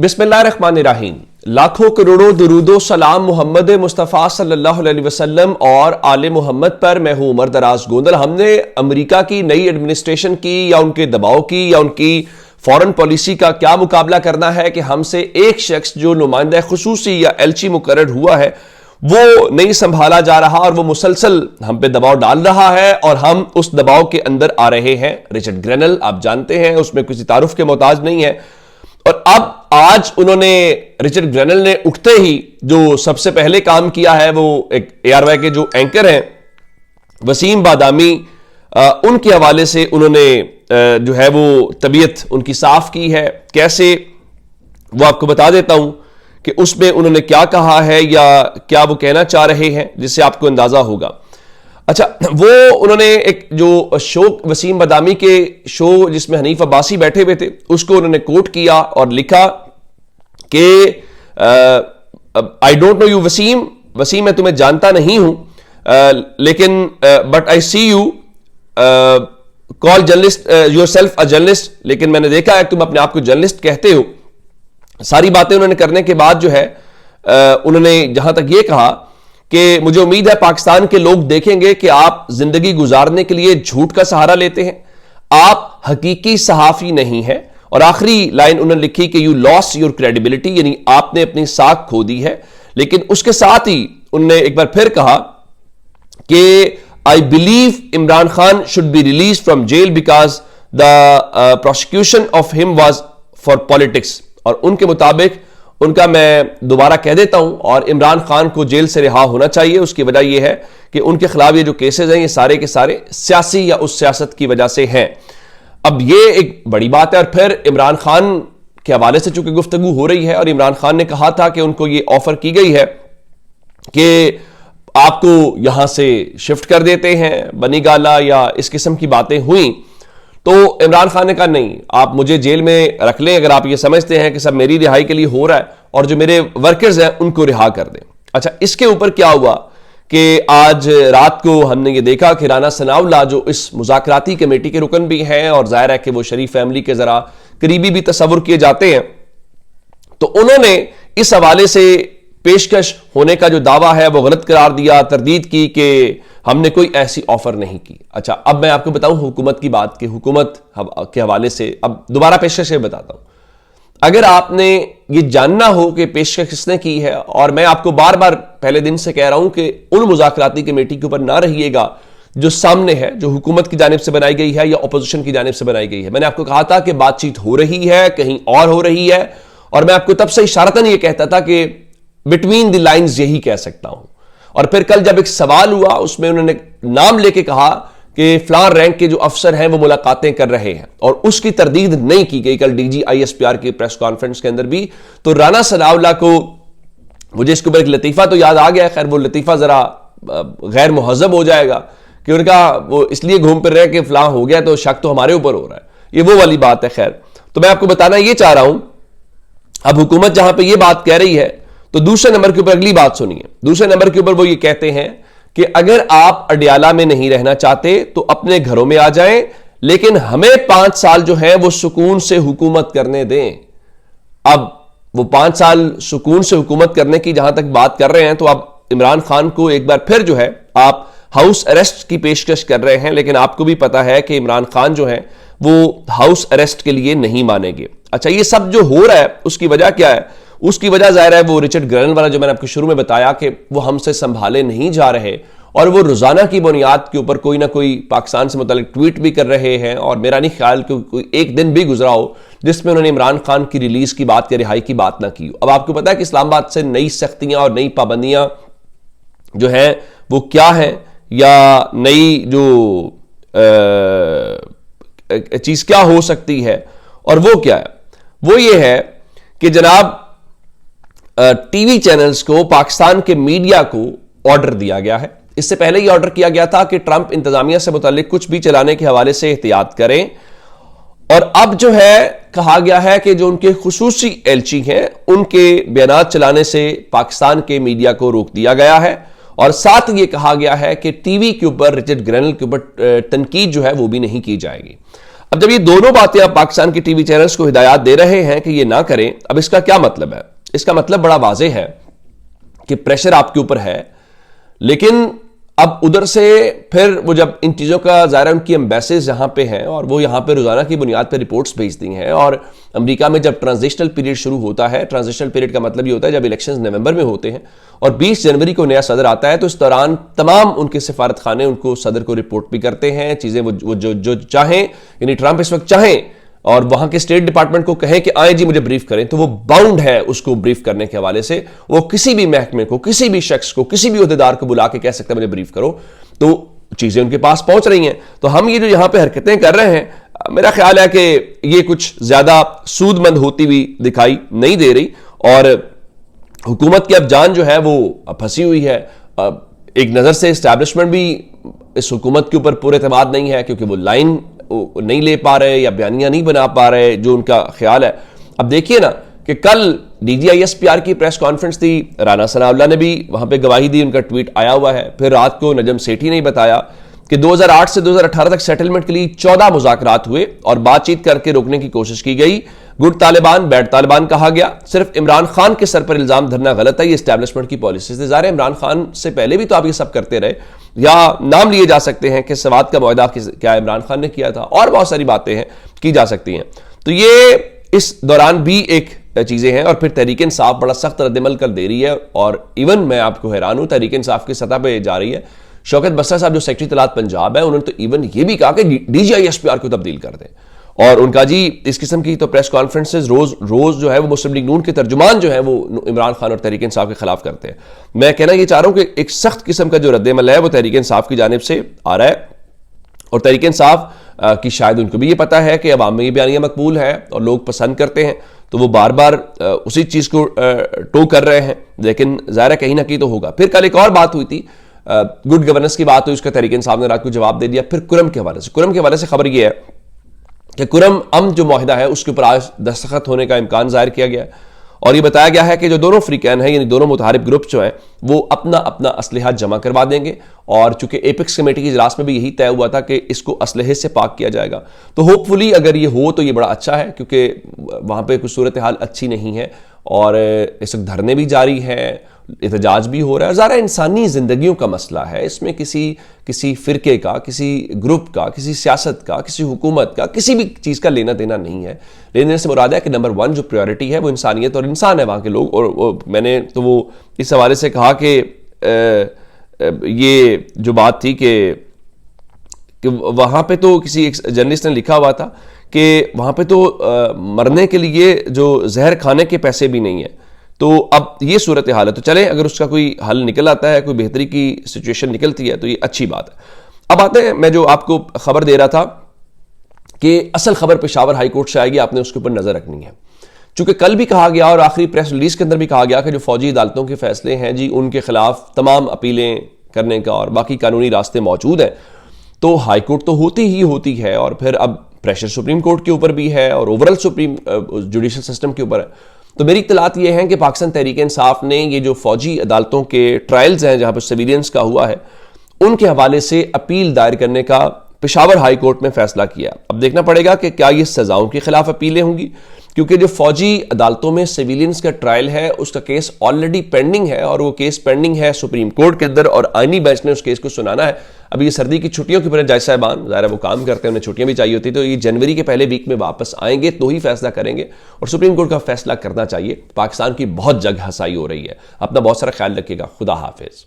बिस्मिल्लाहिर्रहमानिर्रहीम। लाखों करोड़ों दुरूदो सलाम मोहम्मद मुस्तफ़ा सल्लल्लाहु अलैहि वसल्लम और आले मोहम्मद पर। मैं हूं उमर दराज गोंदल। हमने अमेरिका की नई एडमिनिस्ट्रेशन की या उनके दबाव की या उनकी फॉरेन पॉलिसी का क्या मुकाबला करना है कि हमसे एक शख्स जो नुमाइंदा खुसूसी या एलची मुकर्रर हुआ है वो नहीं संभाला जा रहा और वो मुसलसल हम पे दबाव डाल रहा है और हम उस दबाव के अंदर आ रहे हैं। रिचर्ड ग्रेनल आप जानते हैं, उसमें किसी तारुफ के मोहताज नहीं है। और अब आज उन्होंने रिचर्ड ग्रेनल ने उठते ही जो सबसे पहले काम किया है वो एक ARY के जो एंकर हैं वसीम बादामी, उनके हवाले से उन्होंने जो है वो तबीयत उनकी साफ की है। कैसे वो आपको बता देता हूं कि उसमें उन्होंने क्या कहा है या क्या वो कहना चाह रहे हैं, जिससे आपको अंदाजा होगा। अच्छा, वो उन्होंने एक जो शो वसीम बदामी के शो जिसमें हनीफ अब्बासी बैठे हुए थे उसको उन्होंने कोट किया और लिखा कि I don't know you Wasim, Wasim मैं तुम्हें जानता नहीं हूं, लेकिन but I see you call journalist yourself a journalist, लेकिन मैंने देखा है तुम अपने आप को जर्नलिस्ट कहते हो। सारी बातें उन्होंने करने के बाद जो है उन्होंने जहां तक ये कहा कि मुझे उम्मीद है पाकिस्तान के लोग देखेंगे कि आप जिंदगी गुजारने के लिए झूठ का सहारा लेते हैं, आप हकीकी सहाफी नहीं हैं। और आखिरी लाइन उन्होंने लिखी कि यू लॉस योर क्रेडिबिलिटी, यानी आपने अपनी साख खो दी है। लेकिन उसके साथ ही उन्होंने एक बार फिर कहा कि I believe Imran Khan should be release from jail because the prosecution of him was for politics. और उनके मुताबिक उनका मैं दोबारा कह देता हूं, और इमरान खान को जेल से रिहा होना चाहिए। उसकी वजह यह है कि उनके खिलाफ ये जो केसेस हैं ये सारे के सारे सियासी या उस सियासत की वजह से हैं। अब ये एक बड़ी बात है। और फिर इमरान खान के हवाले से चूंकि गुफ्तगू हो रही है और इमरान खान ने कहा था कि उनको ये ऑफर की गई है कि आपको यहां से शिफ्ट कर देते हैं, बनी गाला या इस किस्म की बातें हुई, तो इमरान खान ने कहा नहीं, आप मुझे जेल में रख लें अगर आप ये समझते हैं कि सब मेरी रिहाई के लिए हो रहा है और जो मेरे वर्कर्स हैं उनको रिहा कर दें। अच्छा, इसके ऊपर क्या हुआ कि आज रात को हमने ये देखा कि राना सनाउल्लाह जो इस मुज़ाकराती कमेटी के रुकन भी हैं और जाहिर है कि वो शरीफ फैमिली के जरा करीबी भी तस्वुर किए जाते हैं, तो उन्होंने इस हवाले से पेशकश होने का जो दावा है वो गलत करार दिया, तरदीद की कि हमने कोई ऐसी ऑफर नहीं की। अच्छा, अब मैं आपको बताऊं हुकूमत की बात कि हुकूमत के हवाले से अब दोबारा पेशकश से बताता हूं। अगर आपने ये जानना हो कि पेशकश किसने की है, और मैं आपको बार बार पहले दिन से कह रहा हूं कि उन मुज़ाकराती कमेटी के ऊपर ना रहिएगा जो सामने है, जो हुकूमत की जानिब से बनाई गई है या अपोजिशन की जानिब से बनाई गई है। मैंने आपको कहा था कि बातचीत हो रही है, कहीं और हो रही है, और मैं आपको तब से इशारतन ये कहता था कि बिटवीन द लाइन्स यही कह सकता हूं। और फिर कल जब एक सवाल हुआ उसमें उन्होंने नाम लेके कहा कि फलां रैंक के जो अफसर हैं वो मुलाकातें कर रहे हैं, और उसकी तरदीद नहीं की गई कल DG ISPR की प्रेस कॉन्फ्रेंस के अंदर भी। तो राना सनाउल्लाह को मुझे इसके ऊपर एक लतीफ़ा तो याद आ गया, खैर वो लतीफ़ा जरा गैर मुहज़्ज़ब हो जाएगा कि उनका वो इसलिए घूम फिर रहे कि फलां हो गया तो शक तो हमारे ऊपर हो रहा है, ये वो वाली बात है। खैर, तो मैं आपको बताना ये चाह रहा हूं, अब हुकूमत जहां पर यह बात कह रही है तो दूसरे नंबर के ऊपर अगली बात सुनिए। दूसरे नंबर के ऊपर वो ये कहते हैं कि अगर आप अडियाला में नहीं रहना चाहते तो अपने घरों में आ जाएं, लेकिन हमें 5 साल जो है वो सुकून से हुकूमत करने दें। अब वो 5 साल सुकून से हुकूमत करने की जहां तक बात कर रहे हैं, तो अब इमरान खान को एक बार फिर जो है आप हाउस अरेस्ट की पेशकश कर रहे हैं, लेकिन आपको भी पता है कि इमरान खान जो है वो हाउस अरेस्ट के लिए नहीं मानेंगे। अच्छा, ये सब जो हो रहा है उसकी वजह क्या है? उसकी वजह जाहिर है वो रिचर्ड ग्रेनल वाला जो मैंने आपको शुरू में बताया कि वो हमसे संभाले नहीं जा रहे, और वो रोजाना की बुनियाद के ऊपर कोई ना कोई पाकिस्तान से मुताल्लिक ट्वीट भी कर रहे हैं। और मेरा नहीं ख्याल कि कोई एक दिन भी गुजरा हो जिसमें उन्होंने इमरान खान की रिलीज की बात या रिहाई की बात ना की हो। अब आपको पता है कि इस्लामाबाद से नई सख्तियां और नई पाबंदियां जो है वो क्या है, या नई जो चीज क्या हो सकती है, और वो क्या है? वो ये है कि जनाब टीवी चैनल्स को, पाकिस्तान के मीडिया को ऑर्डर दिया गया है। इससे पहले ही ऑर्डर किया गया था कि ट्रंप इंतजामिया से मुताल्लिक कुछ भी चलाने के हवाले से एहतियात करें, और अब जो है कहा गया है कि जो उनके खुसूसी एलची हैं उनके बयानात चलाने से पाकिस्तान के मीडिया को रोक दिया गया है। और साथ ये कहा गया है कि टीवी के ऊपर रिचर्ड ग्रेनल के ऊपर तनकीद जो है वो भी नहीं की जाएगी। अब जब ये दोनों बातें आप पाकिस्तान के टीवी चैनल्स को हिदायत दे रहे हैं कि ये ना करें, अब इसका क्या मतलब है? इसका मतलब बड़ा वाज़ेह है कि प्रेशर आपके ऊपर है, लेकिन अब उधर से फिर वो जब इन चीज़ों का ज़ाहिर है उनकी एम्बेसीज यहाँ पे हैं और वो यहाँ पे रोज़ाना की बुनियाद पे रिपोर्ट्स भेजती हैं, और अमेरिका में जब ट्रांजिशनल पीरियड शुरू होता है, ट्रांजिशनल पीरियड का मतलब ये होता है जब इलेक्शंस नवंबर में होते हैं और 20 जनवरी को नया सदर आता है, तो इस दौरान तमाम उनके सिफारत खाने उनको सदर को रिपोर्ट भी करते हैं, चीज़ें वो जो चाहें, यानी ट्रंप इस वक्त चाहें और वहां के स्टेट डिपार्टमेंट को कहें कि आए जी मुझे ब्रीफ करें, तो वो बाउंड है उसको ब्रीफ करने के हवाले से। वो किसी भी महकमे को, किसी भी शख्स को, किसी भी ओहदेदार को बुला के कह सकता है मुझे ब्रीफ करो, तो चीजें उनके पास पहुंच रही हैं। तो हम ये जो यहां पे हरकतें कर रहे हैं, मेरा ख्याल है कि ये कुछ ज्यादा सूदमंद होती हुई दिखाई नहीं दे रही, और हुकूमत की अब जान जो है वो फंसी हुई है। एक नजर से एस्टैब्लिशमेंट भी इस हुकूमत के ऊपर पूरे एतमाद नहीं है, क्योंकि वो लाइन नहीं ले पा रहे या बयानियां नहीं बना पा रहे जो उनका ख्याल है। अब देखिए ना कि कल DGISPR की प्रेस कॉन्फ्रेंस थी, राना सनाउल्लाह ने भी वहां पे गवाही दी, उनका ट्वीट आया हुआ है। फिर रात को नजम सेठी ने बताया कि 2008 से 2018 तक सेटलमेंट के लिए 14 मुज़ाकरात हुए और बातचीत करके रोकने की कोशिश की गई। गुड तालिबान बैड तालिबान कहा गया। सिर्फ इमरान खान के सर पर इल्जाम धरना गलत है, ये एस्टैब्लिशमेंट की पॉलिसी थी। ज़ाहिर है इमरान खान से पहले भी तो आप ये सब करते रहे, या नाम लिए जा सकते हैं कि सवाद का मुआहदा क्या इमरान खान ने किया था, और बहुत सारी बातें हैं की जा सकती हैं। तो ये इस दौरान भी एक चीजें हैं। और फिर तहरीक इंसाफ बड़ा सख्त रद्दमल कर दे रही है, और इवन मैं आपको हैरान हूं तहरीक इंसाफ की सतह पर जा रही है। शौकत बस्सा साहब जो सेक्रेटरी तलात पंजाब है, उन्होंने तो इवन ये भी कहा कि DGISPR को तब्दील कर दें, और उनका जी इस किस्म की तो प्रेस कॉन्फ्रेंसेज रोज जो है वो मुस्लिम लीग नून के तर्जुमान जो है वो इमरान खान और तहरीक इंसाफ के खिलाफ करते हैं। मैं कहना ये चाह रहा हूं कि एक सख्त किस्म का जो रद्दमल है वो तहरीक इंसाफ की जानिब से आ रहा है, और तहरीक इंसाफ की शायद उनको भी ये पता है कि अवाम में ये बयानियां मकबूल है और लोग पसंद करते हैं, तो वो बार बार उसी चीज को टो कर रहे हैं। लेकिन ज़ाहिर कहीं ना कहीं तो होगा। फिर कल एक और बात हुई थी, गुड गवर्नेंस की बात हुई, उसका तहरीक इंसाफ ने रात को जवाब दे दिया। फिर कुरम के हवाले से खबर यह है कि कुरम अमन जो मुआहिदा है उसके ऊपर आज दस्तखत होने का इम्कान जाहिर किया गया है, और ये बताया गया है कि जो दोनों फ्रीकैन हैं, यानी दोनों मुतहारिब ग्रुप जो हैं, वो अपना अपना असलहा जमा करवा देंगे। और चूंकि एपिक्स कमेटी की इजलास में भी यही तय हुआ था कि इसको असलहे से पाक किया जाएगा, तो होपफुली अगर ये हो तो ये बड़ा अच्छा है, क्योंकि वहाँ पर कुछ सूरत हाल अच्छी नहीं है, और इस वक्त धरने भी जारी हैं, एहतजाज भी हो रहा है। ज़रा इंसानी ज़िंदगियों का मसला है, इसमें किसी फ़िरके का, किसी ग्रुप का, किसी सियासत का, किसी हुकूमत का, किसी भी चीज़ का लेना देना नहीं है। लेने देने से मुराद है कि नंबर 1 जो प्रायोरिटी है वो इंसानियत और इंसान है वहाँ के लोग। और मैंने तो वो इस हवाले से कहा कि ये जो बात थी कि वहाँ पे तो किसी एक जर्नलिस्ट ने लिखा हुआ था कि वहाँ पे तो मरने के लिए जो जहर खाने के पैसे भी नहीं है। तो अब ये सूरत हाल है, तो चले अगर उसका कोई हल निकल आता है, कोई बेहतरी की सिचुएशन निकलती है, तो ये अच्छी बात है। अब आते हैं, मैं जो आपको खबर दे रहा था कि असल खबर पेशावर हाई कोर्ट से आएगी, आपने उसके ऊपर नजर रखनी है। चूंकि कल भी कहा गया और आखिरी प्रेस रिलीज के अंदर भी कहा गया कि जो फौजी अदालतों के फैसले हैं जी, उनके खिलाफ तमाम अपीलें करने का और बाकी कानूनी रास्ते मौजूद हैं, तो हाई कोर्ट तो होती ही होती है, और फिर अब प्रेशर सुप्रीम कोर्ट के ऊपर भी है और ओवरऑल सुप्रीम जुडिशल सिस्टम के ऊपर है। तो मेरी इत्तलात ये है कि पाकिस्तान तहरीक इंसाफ ने ये जो फौजी अदालतों के ट्रायल्स हैं जहां पर सिविलियंस का हुआ है, उनके हवाले से अपील दायर करने का पेशावर हाई कोर्ट में फैसला किया। अब देखना पड़ेगा कि क्या ये सजाओं के खिलाफ अपीलें होंगी, क्योंकि जो फौजी अदालतों में सिविलियंस का ट्रायल है उसका केस ऑलरेडी पेंडिंग है, और वो केस पेंडिंग है सुप्रीम कोर्ट के अंदर, और आईनी बेंच ने उस केस को सुनाना है। अभी ये सर्दी की छुट्टियों की वजह जज साहबान ज़ाहिर है वो काम करते हैं, उन्हें छुट्टियां भी चाहिए होती, तो ये जनवरी के पहले वीक में वापस आएंगे तो ही फैसला करेंगे, और सुप्रीम कोर्ट का फैसला करना चाहिए। पाकिस्तान की बहुत जग हसाई हो रही है। अपना बहुत सारा ख्याल रखिएगा। खुदा हाफिज।